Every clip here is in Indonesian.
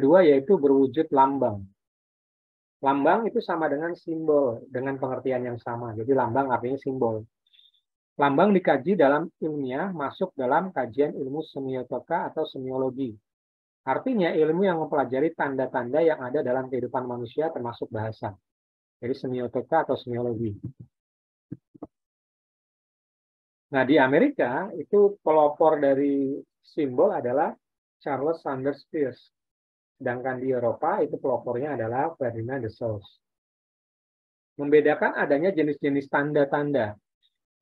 kedua yaitu berwujud lambang. Lambang itu sama dengan simbol, dengan pengertian yang sama. Jadi lambang artinya simbol. Lambang dikaji dalam ilmiah masuk dalam kajian ilmu semiotika atau semiologi. Artinya ilmu yang mempelajari tanda-tanda yang ada dalam kehidupan manusia termasuk bahasa. Jadi semiotika atau semiologi. Nah, di Amerika itu pelopor dari simbol adalah Charles Sanders Peirce. Sedangkan di Eropa itu pelopornya adalah Ferdinand de Saussure. Membedakan adanya jenis-jenis tanda-tanda.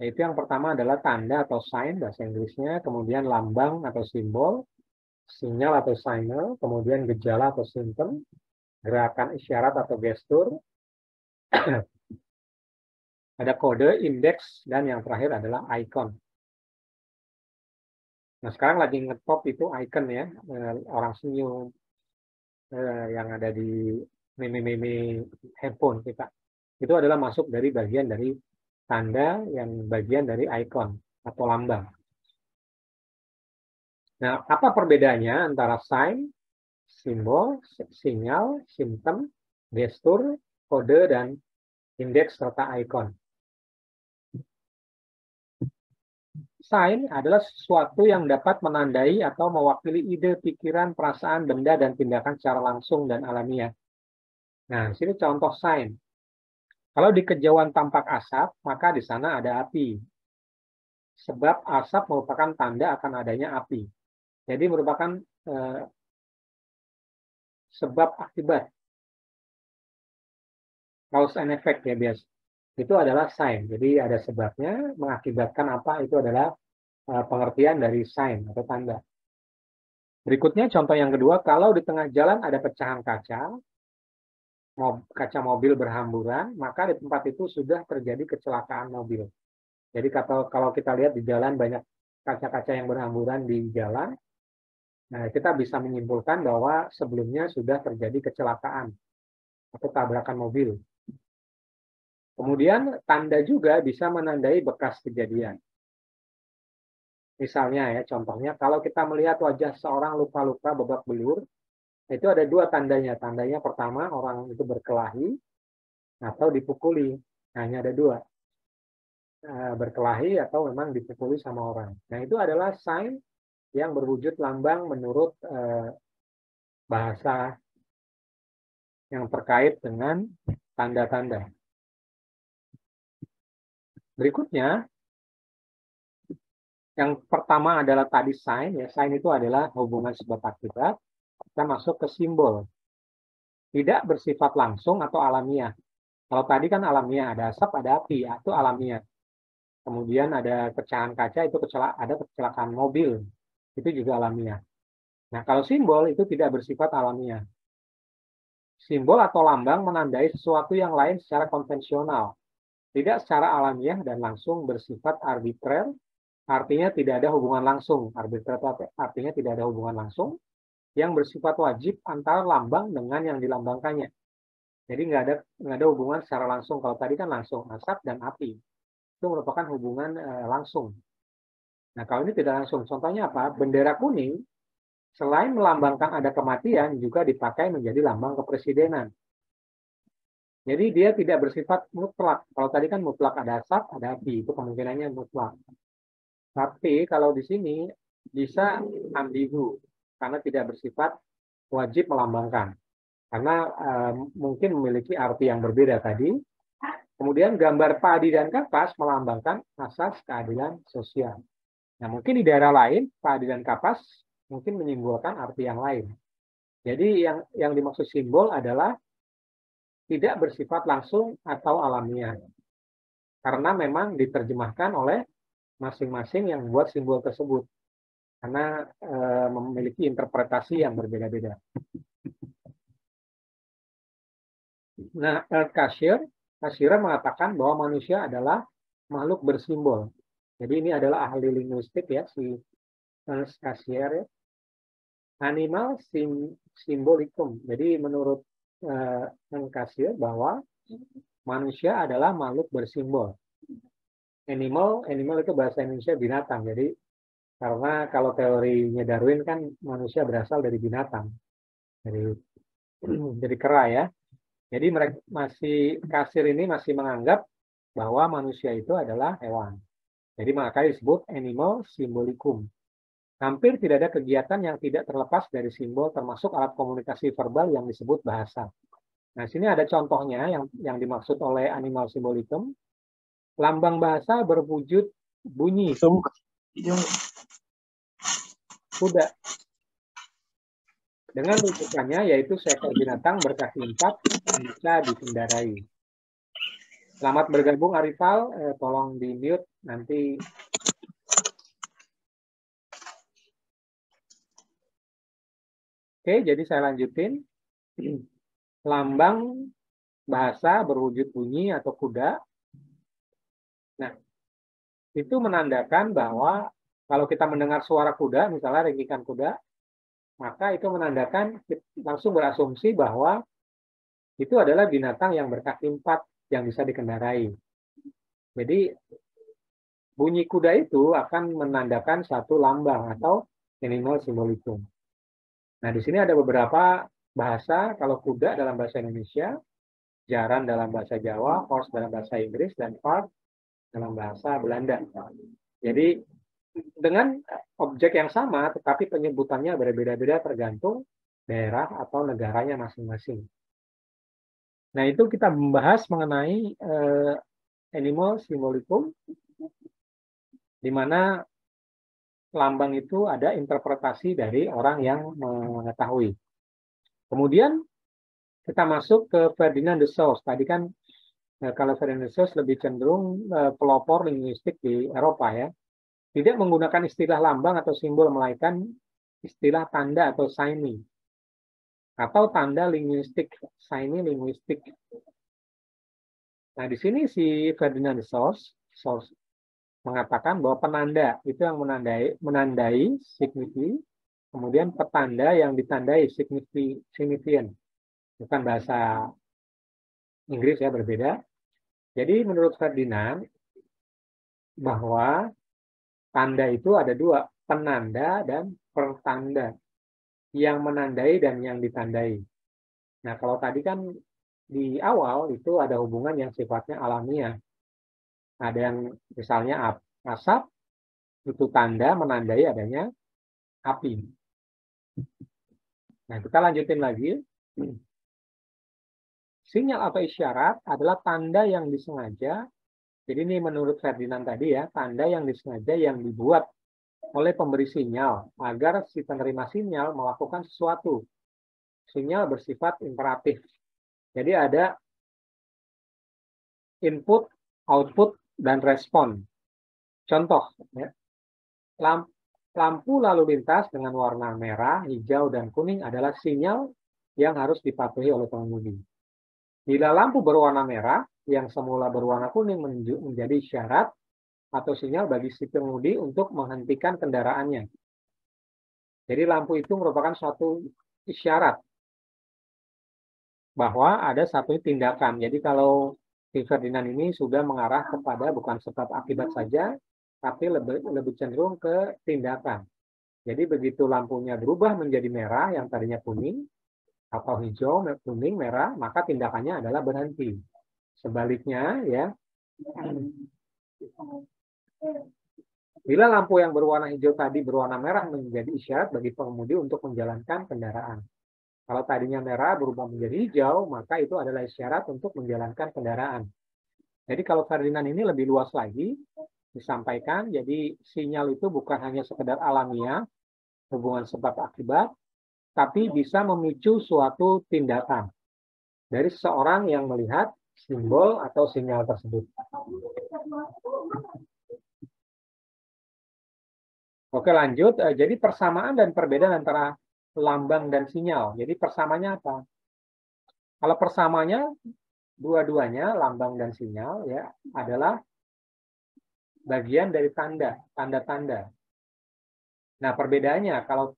Yaitu yang pertama adalah tanda atau sign bahasa Inggrisnya, kemudian lambang atau simbol, sinyal atau signal, kemudian gejala atau symptom, gerakan isyarat atau gestur, ada kode, indeks, dan yang terakhir adalah icon. Nah, sekarang lagi ngetop itu icon ya, orang senyum, yang ada di meme-meme handphone kita. Itu adalah masuk dari bagian dari tanda yang bagian dari icon atau lambang. Nah, apa perbedaannya antara sign, simbol, sinyal, symptom, gestur, kode, dan indeks serta icon? Sign adalah sesuatu yang dapat menandai atau mewakili ide, pikiran, perasaan, benda, dan tindakan secara langsung dan alamiah. Nah, di sini contoh sign. Kalau di kejauhan tampak asap, maka di sana ada api. Sebab asap merupakan tanda akan adanya api. Jadi merupakan sebab akibat. Cause and effect ya biasa. Itu adalah sign. Jadi ada sebabnya mengakibatkan apa, itu adalah pengertian dari sign atau tanda. Berikutnya contoh yang kedua, kalau di tengah jalan ada pecahan kaca mobil berhamburan, maka di tempat itu sudah terjadi kecelakaan mobil. Jadi kalau kita lihat di jalan banyak kaca-kaca yang berhamburan di jalan, nah kita bisa menyimpulkan bahwa sebelumnya sudah terjadi kecelakaan atau tabrakan mobil. Kemudian tanda juga bisa menandai bekas kejadian. Misalnya ya, contohnya kalau kita melihat wajah seorang luka-luka babak belur, itu ada dua tandanya. Tandanya pertama orang itu berkelahi atau dipukuli. Hanya ada dua. Berkelahi atau memang dipukuli sama orang. Nah itu adalah sign yang berwujud lambang menurut bahasa yang terkait dengan tanda-tanda. Berikutnya, yang pertama adalah tadi sign. Ya, sign itu adalah hubungan sebab akibat. Kita masuk ke simbol. Tidak bersifat langsung atau alamiah. Kalau tadi kan alamiah, ada asap, ada api, itu alamiah. Kemudian ada pecahan kaca, itu ada kecelakaan mobil. Itu juga alamiah. Nah, kalau simbol itu tidak bersifat alamiah. Simbol atau lambang menandai sesuatu yang lain secara konvensional. Tidak secara alamiah dan langsung bersifat arbitrer, artinya tidak ada hubungan langsung. Arbitrer artinya tidak ada hubungan langsung yang bersifat wajib antara lambang dengan yang dilambangkannya. Jadi nggak ada hubungan secara langsung. Kalau tadi kan langsung asap dan api. Itu merupakan hubungan langsung. Nah, kalau ini tidak langsung. Contohnya apa? Bendera kuning, selain melambangkan ada kematian, juga dipakai menjadi lambang kepresidenan. Jadi dia tidak bersifat mutlak. Kalau tadi kan mutlak ada asap, ada api. Itu kemungkinannya mutlak. Tapi kalau di sini bisa ambigu. Karena tidak bersifat wajib melambangkan. Karena mungkin memiliki arti yang berbeda tadi. Kemudian gambar padi dan kapas melambangkan asas keadilan sosial. Nah, mungkin di daerah lain, padi dan kapas mungkin menyimbolkan arti yang lain. Jadi yang dimaksud simbol adalah tidak bersifat langsung atau alamiah. Karena memang diterjemahkan oleh masing-masing yang membuat simbol tersebut. Karena memiliki interpretasi yang berbeda-beda. Nah, Cassirer mengatakan bahwa manusia adalah makhluk bersimbol. Jadi ini adalah ahli linguistik ya, si Cassirer ya. Animal symbolikum. Jadi menurut Cassirer bahwa manusia adalah makhluk bersimbol. Animal itu bahasa Indonesia binatang. Jadi karena kalau teorinya Darwin kan manusia berasal dari binatang. dari kera ya. Jadi mereka kasir ini masih menganggap bahwa manusia itu adalah hewan. Jadi makanya disebut animal symbolicum. Hampir tidak ada kegiatan yang tidak terlepas dari simbol, termasuk alat komunikasi verbal yang disebut bahasa. Nah, sini ada contohnya yang dimaksud oleh animal symbolicum. Lambang bahasa berwujud bunyi kuda. Dengan rujukannya yaitu seekor binatang berkaki 4 yang bisa dikendarai. Selamat bergabung Arifal, tolong di mute nanti. Oke, jadi saya lanjutin. Lambang bahasa berwujud bunyi atau kuda. Nah, itu menandakan bahwa kalau kita mendengar suara kuda, misalnya ringkikan kuda, maka itu menandakan langsung berasumsi bahwa itu adalah binatang yang berkaki 4 yang bisa dikendarai. Jadi bunyi kuda itu akan menandakan satu lambang atau animal symbolicum. Nah, di sini ada beberapa bahasa. Kalau kuda dalam bahasa Indonesia, jaran dalam bahasa Jawa, horse dalam bahasa Inggris, dan cart dalam bahasa Belanda. Jadi dengan objek yang sama, tetapi penyebutannya berbeda-beda tergantung daerah atau negaranya masing-masing. Nah, itu kita membahas mengenai animal symbolicum, di mana lambang itu ada interpretasi dari orang yang mengetahui. Kemudian kita masuk ke Ferdinand de Saussure. Tadi kan kalau Ferdinand de Saussure lebih cenderung pelopor linguistik di Eropa ya. Tidak menggunakan istilah lambang atau simbol, melainkan istilah tanda atau signi. Atau tanda linguistik, signi linguistik. Nah, di sini si Ferdinand de Saussure mengatakan bahwa penanda itu yang menandai signifi, kemudian petanda yang ditandai signifian. Bukan bahasa Inggris ya, berbeda. Jadi menurut Ferdinand bahwa tanda itu ada dua, penanda dan pertanda. Yang menandai dan yang ditandai. Nah, kalau tadi kan di awal itu ada hubungan yang sifatnya alamiah. Ada yang misalnya asap, itu tanda menandai adanya api. Nah, kita lanjutin lagi. Sinyal atau isyarat adalah tanda yang disengaja. Jadi ini menurut Ferdinand tadi ya, tanda yang disengaja yang dibuat oleh pemberi sinyal agar si penerima sinyal melakukan sesuatu. Sinyal bersifat imperatif. Jadi ada input, output, dan respon. Contoh, ya, lampu lalu lintas dengan warna merah, hijau, dan kuning adalah sinyal yang harus dipatuhi oleh pengemudi. Bila lampu berwarna merah, yang semula berwarna kuning menjadi syarat atau sinyal bagi si pengemudi untuk menghentikan kendaraannya. Jadi lampu itu merupakan suatu isyarat bahwa ada satu tindakan. Jadi kalau si Ferdinand ini sudah mengarah kepada bukan sebab akibat saja, tapi lebih cenderung ke tindakan. Jadi begitu lampunya berubah menjadi merah yang tadinya kuning, atau hijau, kuning, merah, maka tindakannya adalah berhenti. Sebaliknya, ya, bila lampu yang berwarna hijau tadi berwarna merah menjadi isyarat bagi pengemudi untuk menjalankan kendaraan. Kalau tadinya merah berubah menjadi hijau, maka itu adalah isyarat untuk menjalankan kendaraan. Jadi kalau Ferdinand ini lebih luas lagi disampaikan, jadi sinyal itu bukan hanya sekedar alamiah, hubungan sebab akibat, tapi bisa memicu suatu tindakan dari seseorang yang melihat simbol atau sinyal tersebut. Oke, lanjut. Jadi persamaan dan perbedaan antara lambang dan sinyal. Jadi persamanya apa? Kalau persamanya dua-duanya lambang dan sinyal ya adalah bagian dari tanda-tanda. Nah, perbedaannya kalau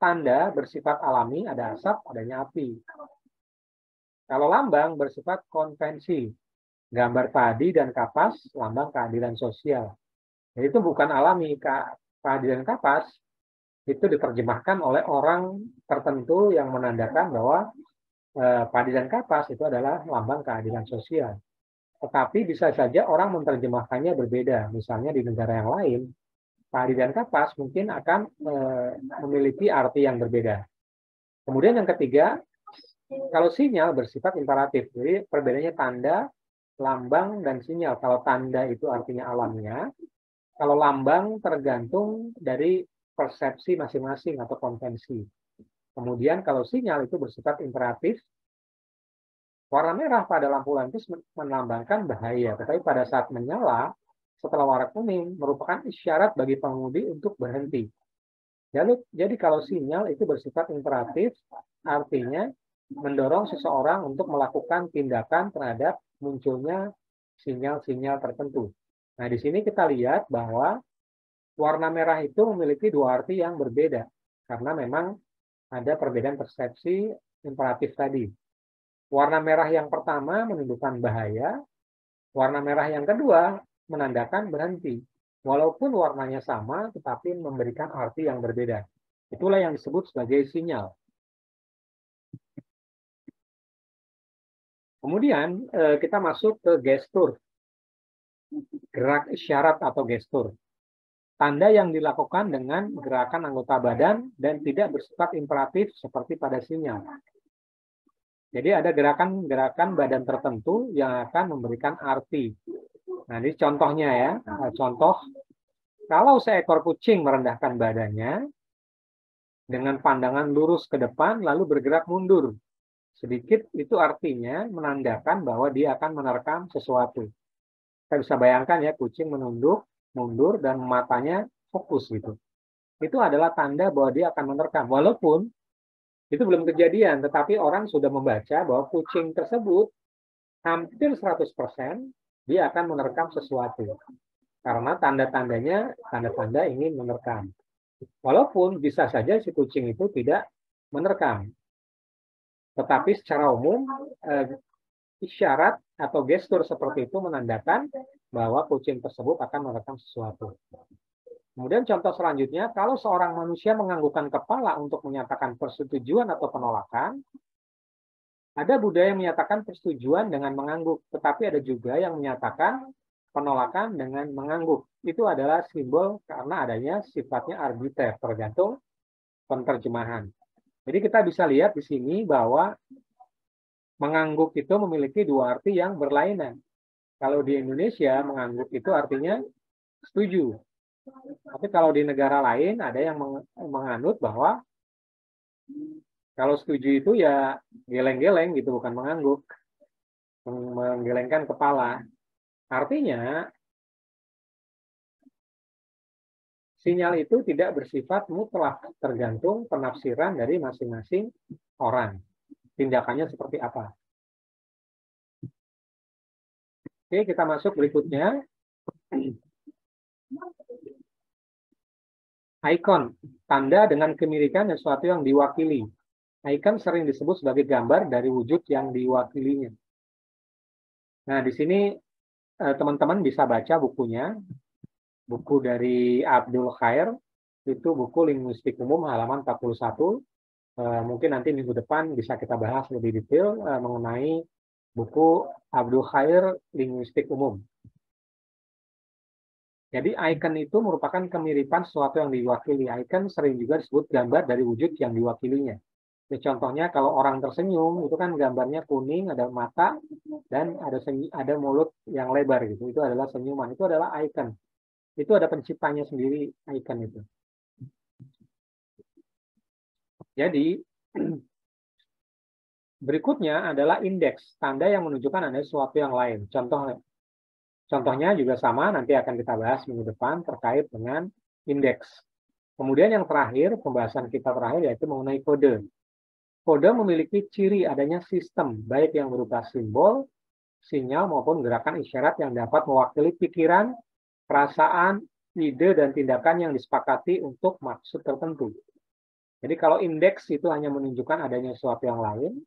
tanda bersifat alami, ada asap, adanya api. Kalau lambang bersifat konvensi, gambar padi dan kapas, lambang keadilan sosial. Jadi itu bukan alami, keadilan kapas itu diterjemahkan oleh orang tertentu yang menandakan bahwa padi dan kapas itu adalah lambang keadilan sosial. Tetapi bisa saja orang menerjemahkannya berbeda. Misalnya di negara yang lain, padi dan kapas mungkin akan memiliki arti yang berbeda. Kemudian yang ketiga, kalau sinyal bersifat imperatif. Jadi perbedaannya tanda, lambang, dan sinyal. Kalau tanda itu artinya alamiah, kalau lambang tergantung dari persepsi masing-masing atau konvensi. Kemudian kalau sinyal itu bersifat imperatif, warna merah pada lampu lantis melambangkan bahaya, tetapi pada saat menyala, setelah warna kuning, merupakan isyarat bagi pengemudi untuk berhenti. Jadi kalau sinyal itu bersifat imperatif, artinya mendorong seseorang untuk melakukan tindakan terhadap munculnya sinyal-sinyal tertentu. Nah, di sini kita lihat bahwa warna merah itu memiliki dua arti yang berbeda, karena memang ada perbedaan persepsi imperatif tadi. Warna merah yang pertama menunjukkan bahaya, warna merah yang kedua menandakan berhenti. Walaupun warnanya sama, tetapi memberikan arti yang berbeda. Itulah yang disebut sebagai sinyal. Kemudian kita masuk ke gestur, gerak isyarat atau gestur. Tanda yang dilakukan dengan gerakan anggota badan dan tidak bersifat imperatif seperti pada sinyal. Jadi ada gerakan-gerakan badan tertentu yang akan memberikan arti. Nah, ini contohnya ya. Contoh, kalau seekor kucing merendahkan badannya dengan pandangan lurus ke depan lalu bergerak mundur sedikit, itu artinya menandakan bahwa dia akan menerkam sesuatu. Kita bisa bayangkan ya, kucing menunduk, mundur, dan matanya fokus gitu. Itu adalah tanda bahwa dia akan menerkam. Walaupun itu belum kejadian, tetapi orang sudah membaca bahwa kucing tersebut hampir 100% dia akan menerkam sesuatu. Karena tanda-tandanya, tanda-tanda ingin menerkam. Walaupun bisa saja si kucing itu tidak menerkam. Tetapi secara umum, isyarat atau gestur seperti itu menandakan bahwa kucing tersebut akan merekam sesuatu. Kemudian contoh selanjutnya, kalau seorang manusia menganggukkan kepala untuk menyatakan persetujuan atau penolakan, ada budaya yang menyatakan persetujuan dengan mengangguk, tetapi ada juga yang menyatakan penolakan dengan mengangguk. Itu adalah simbol karena adanya sifatnya arbiter, tergantung penerjemahan. Jadi kita bisa lihat di sini bahwa mengangguk itu memiliki dua arti yang berlainan. Kalau di Indonesia, mengangguk itu artinya setuju. Tapi kalau di negara lain ada yang menganut bahwa kalau setuju itu ya geleng-geleng gitu, bukan mengangguk. Menggelengkan kepala. Artinya, sinyal itu tidak bersifat mutlak, tergantung penafsiran dari masing-masing orang. Tindakannya seperti apa. Oke, kita masuk berikutnya. Icon, tanda dengan kemiripan sesuatu yang diwakili. Icon sering disebut sebagai gambar dari wujud yang diwakilinya. Nah, di sini teman-teman bisa baca bukunya. Buku dari Abdul Khair, itu buku linguistik umum halaman 41. Mungkin nanti minggu depan bisa kita bahas lebih detail mengenai buku Abdul Khair linguistik umum. Jadi icon itu merupakan kemiripan sesuatu yang diwakili. Icon sering juga disebut gambar dari wujud yang diwakilinya. Ya, contohnya kalau orang tersenyum, itu kan gambarnya kuning, ada mata, dan ada mulut yang lebar gitu. Itu adalah senyuman. Itu adalah icon. Itu ada penciptanya sendiri icon itu. Jadi, berikutnya adalah indeks, tanda yang menunjukkan ada sesuatu yang lain. Contohnya juga sama, nanti akan kita bahas minggu depan terkait dengan indeks. Kemudian yang terakhir, pembahasan kita terakhir yaitu mengenai kode. Kode memiliki ciri adanya sistem, baik yang berupa simbol, sinyal, maupun gerakan isyarat yang dapat mewakili pikiran, perasaan, ide, dan tindakan yang disepakati untuk maksud tertentu. Jadi kalau indeks itu hanya menunjukkan adanya sesuatu yang lain.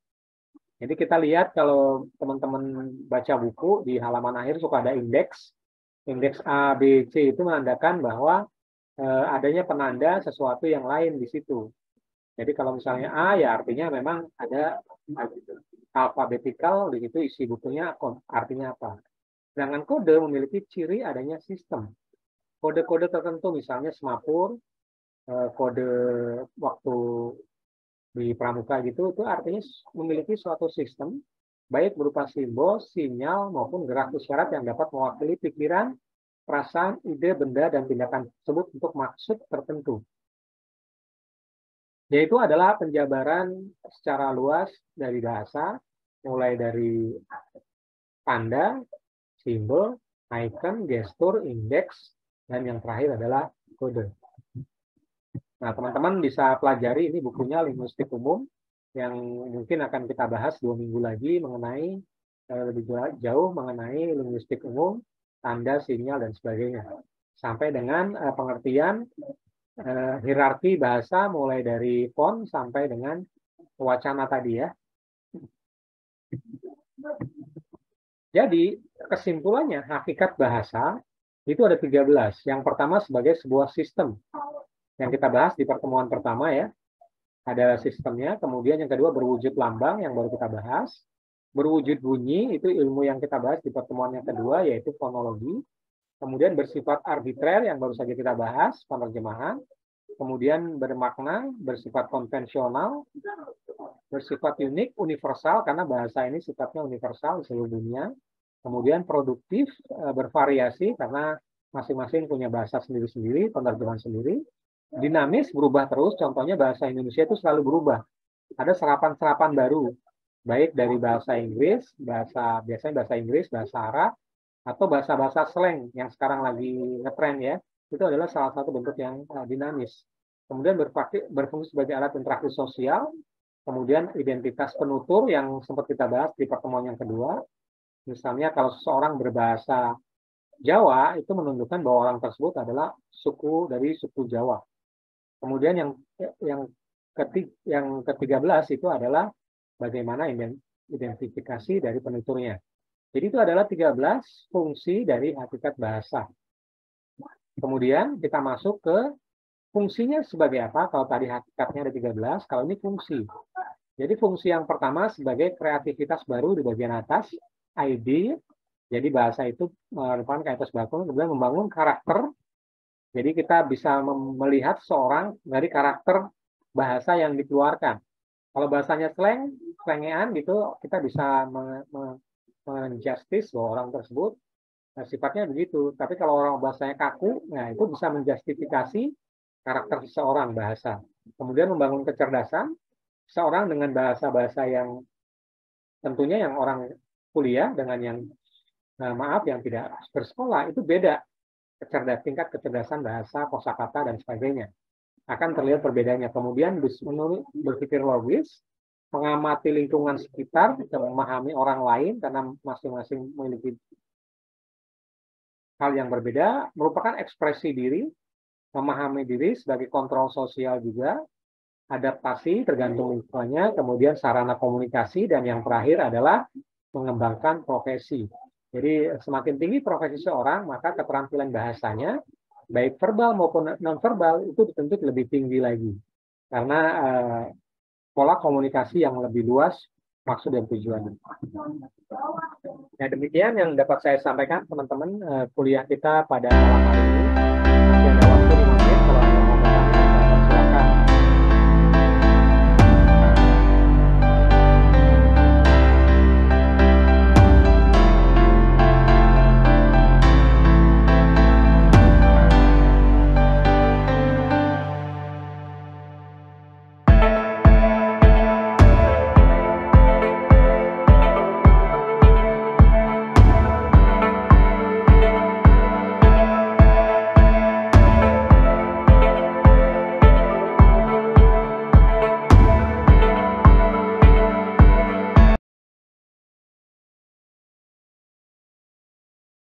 Jadi kita lihat kalau teman-teman baca buku, di halaman akhir suka ada indeks. Indeks A, B, C itu menandakan bahwa adanya penanda sesuatu yang lain di situ. Jadi kalau misalnya A, ya artinya memang ada alfabetikal, di situ isi bukunya artinya apa. Sedangkan kode memiliki ciri adanya sistem. Kode-kode tertentu, misalnya semapur, kode waktu di pramuka gitu, itu artinya memiliki suatu sistem, baik berupa simbol, sinyal, maupun gerak isyarat yang dapat mewakili pikiran, perasaan, ide, benda, dan tindakan tersebut untuk maksud tertentu. Yaitu adalah penjabaran secara luas dari bahasa, mulai dari tanda, simbol, icon, gestur, indeks, dan yang terakhir adalah kode. Nah, teman-teman bisa pelajari ini bukunya Linguistik Umum yang mungkin akan kita bahas 2 minggu lagi mengenai lebih jauh mengenai linguistik umum, tanda, sinyal, dan sebagainya. Sampai dengan pengertian hierarki bahasa mulai dari font sampai dengan wacana tadi ya. Jadi kesimpulannya hakikat bahasa itu ada 13. Yang pertama sebagai sebuah sistem yang kita bahas di pertemuan pertama ya. Ada sistemnya, kemudian yang kedua berwujud lambang yang baru kita bahas. Berwujud bunyi itu ilmu yang kita bahas di pertemuan yang kedua yaitu fonologi. Kemudian bersifat arbitrer yang baru saja kita bahas, penerjemahan. Kemudian bermakna, bersifat konvensional, bersifat unik, universal, karena bahasa ini sifatnya universal di seluruh dunia. Kemudian produktif, bervariasi, karena masing-masing punya bahasa sendiri-sendiri, penerjemahan sendiri. Dinamis, berubah terus, contohnya bahasa Indonesia itu selalu berubah. Ada serapan-serapan baru, baik dari bahasa Inggris, biasanya bahasa Inggris, bahasa Arab, atau bahasa-bahasa slang yang sekarang lagi ngetren ya. Itu adalah salah satu bentuk yang dinamis. Kemudian berfungsi sebagai alat interaksi sosial, kemudian identitas penutur yang sempat kita bahas di pertemuan yang kedua. Misalnya kalau seseorang berbahasa Jawa, itu menunjukkan bahwa orang tersebut adalah suku dari suku Jawa. Kemudian yang ke-13 itu adalah bagaimana identifikasi dari penuturnya. Jadi itu adalah 13 fungsi dari hakikat bahasa. Kemudian kita masuk ke fungsinya sebagai apa? Kalau tadi hakikatnya ada 13, kalau ini fungsi. Jadi fungsi yang pertama sebagai kreativitas baru di bagian atas, ID. Jadi bahasa itu merupakan kaitos baku, kemudian membangun karakter. Jadi kita bisa melihat seorang dari karakter bahasa yang dikeluarkan. Kalau bahasanya slengean gitu, kita bisa menjustice bahwa orang tersebut sifatnya begitu. Tapi kalau orang bahasanya kaku, nah itu bisa menjustifikasi karakter seseorang bahasa. Kemudian membangun kecerdasan seorang dengan bahasa-bahasa yang tentunya yang orang kuliah dengan yang yang tidak bersekolah itu beda tingkat kecerdasan bahasa, kosakata dan sebagainya. Akan terlihat perbedaannya. Kemudian berpikir logis, mengamati lingkungan sekitar, memahami orang lain karena masing-masing memiliki hal yang berbeda, merupakan ekspresi diri, memahami diri sebagai kontrol sosial juga, adaptasi tergantung lingkungannya, kemudian sarana komunikasi, dan yang terakhir adalah mengembangkan profesi. Jadi semakin tinggi profesi seorang, maka keterampilan bahasanya, baik verbal maupun non-verbal, itu dituntut lebih tinggi lagi. Karena pola komunikasi yang lebih luas, maksud dan tujuannya. Nah, demikian yang dapat saya sampaikan teman-teman kuliah kita pada malam hari ini.